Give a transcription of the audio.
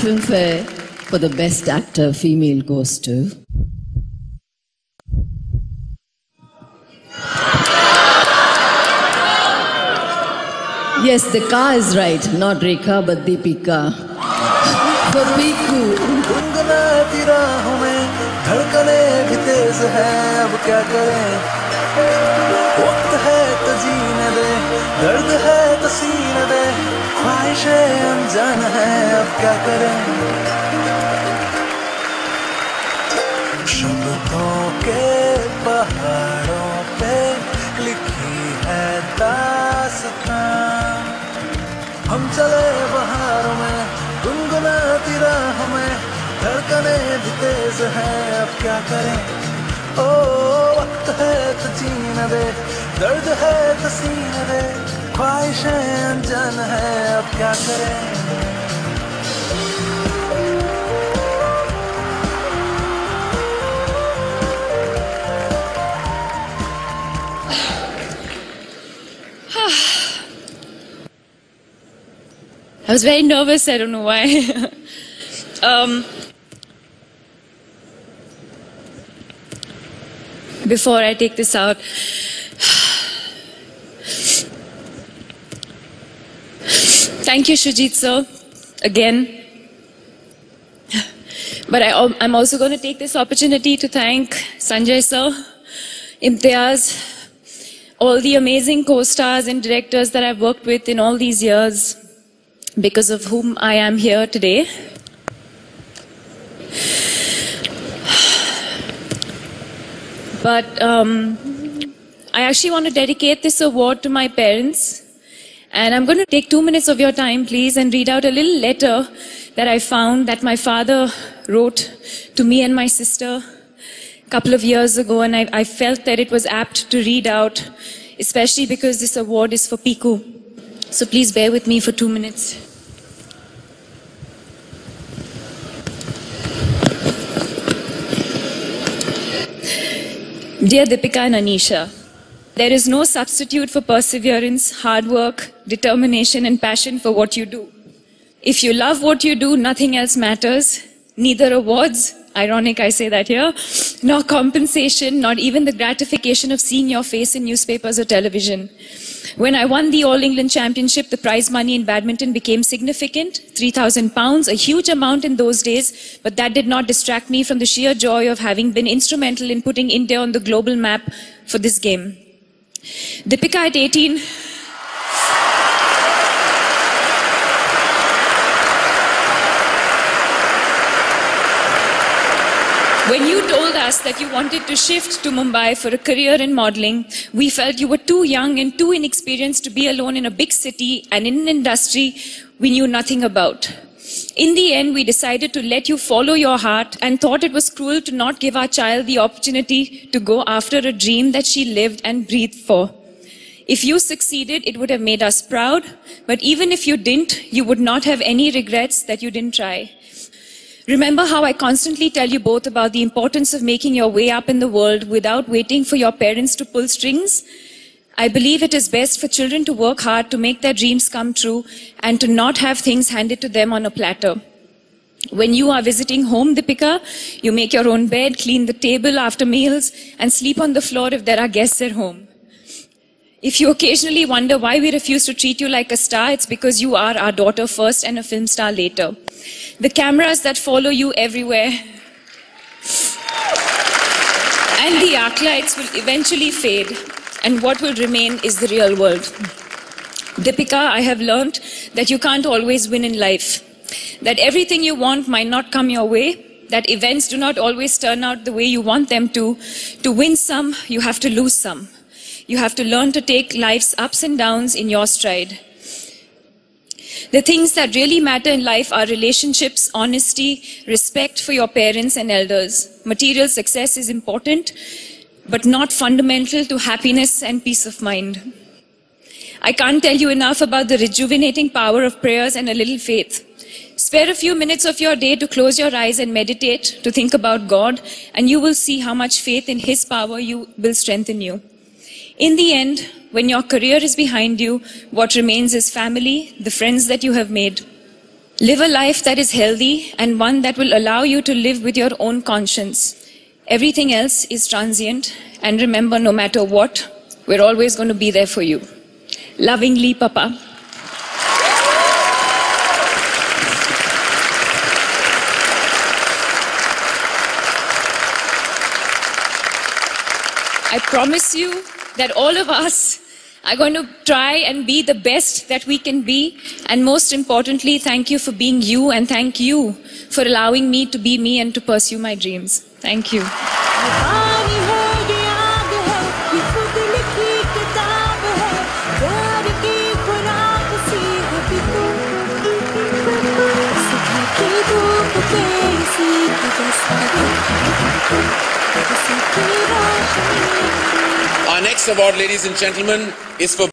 Filmfare for the Best Actor Female goes to... Yes, the car is right, not Rekha but Deepika. For Piku. गुनगुनाती राहों में धड़कने भी तेज है, अब क्या करें? वक्त है तो जीने दे, दर्द है तो सीने दे, ख्वाहिशें अनजान है, अब क्या करें? शब्दों के पहाड़ों पे लिखी है दास्तां, हम चले बहारों में गुनगुनाती राहों में, धड़कने भी तेज है, अब क्या करें? ओ वक्त है तो जीने दे, दर्द है तो सीने दे, ख्वाहिशें अनजान है, अब क्या करें? I was very nervous, I don't know why. Before I take this out, thank you, Shujit sir, again. But I'm also going to take this opportunity to thank Sanjay sir, Imtiaz, all the amazing co-stars and directors that I've worked with in all these years, because of whom I am here today. But I actually want to dedicate this award to my parents. And I'm going to take 2 minutes of your time, please, and read out a little letter that I found that my father wrote to me and my sister a couple of years ago. And I felt that it was apt to read out, especially because this award is for Piku. So please bear with me for 2 minutes. Dear Deepika and Anisha, there is no substitute for perseverance, hard work, determination and passion for what you do. If you love what you do, nothing else matters. Neither awards, ironic I say that here, nor compensation, not even the gratification of seeing your face in newspapers or television. When I won the All England Championship, the prize money in badminton became significant, £3,000, a huge amount in those days, but that did not distract me from the sheer joy of having been instrumental in putting India on the global map for this game. Deepika at 18, when you told us that you wanted to shift to Mumbai for a career in modeling, we felt you were too young and too inexperienced to be alone in a big city and in an industry we knew nothing about. In the end, we decided to let you follow your heart and thought it was cruel to not give our child the opportunity to go after a dream that she lived and breathed for. If you succeeded, it would have made us proud, but even if you didn't, you would not have any regrets that you didn't try. Remember how I constantly tell you both about the importance of making your way up in the world without waiting for your parents to pull strings? I believe it is best for children to work hard to make their dreams come true and to not have things handed to them on a platter. When you are visiting home, Deepika, you make your own bed, clean the table after meals, and sleep on the floor if there are guests at home. If you occasionally wonder why we refuse to treat you like a star, it's because you are our daughter first and a film star later. The cameras that follow you everywhere and the arc lights will eventually fade, and what will remain is the real world. Deepika, I have learned that you can't always win in life, that everything you want might not come your way, that events do not always turn out the way you want them to. To win some, you have to lose some. You have to learn to take life's ups and downs in your stride. The things that really matter in life are relationships, honesty, respect for your parents and elders. Material success is important, but not fundamental to happiness and peace of mind. I can't tell you enough about the rejuvenating power of prayers and a little faith. Spare a few minutes of your day to close your eyes and meditate, to think about God, and you will see how much faith in His power will strengthen you. In the end, when your career is behind you, what remains is family, the friends that you have made. Live a life that is healthy and one that will allow you to live with your own conscience. Everything else is transient, and remember, no matter what, we're always going to be there for you. Lovingly, Papa. I promise you that all of us are going to try and be the best that we can be. And most importantly, thank you for being you, and thank you for allowing me to be me and to pursue my dreams. Thank you. Our next award, ladies and gentlemen, is for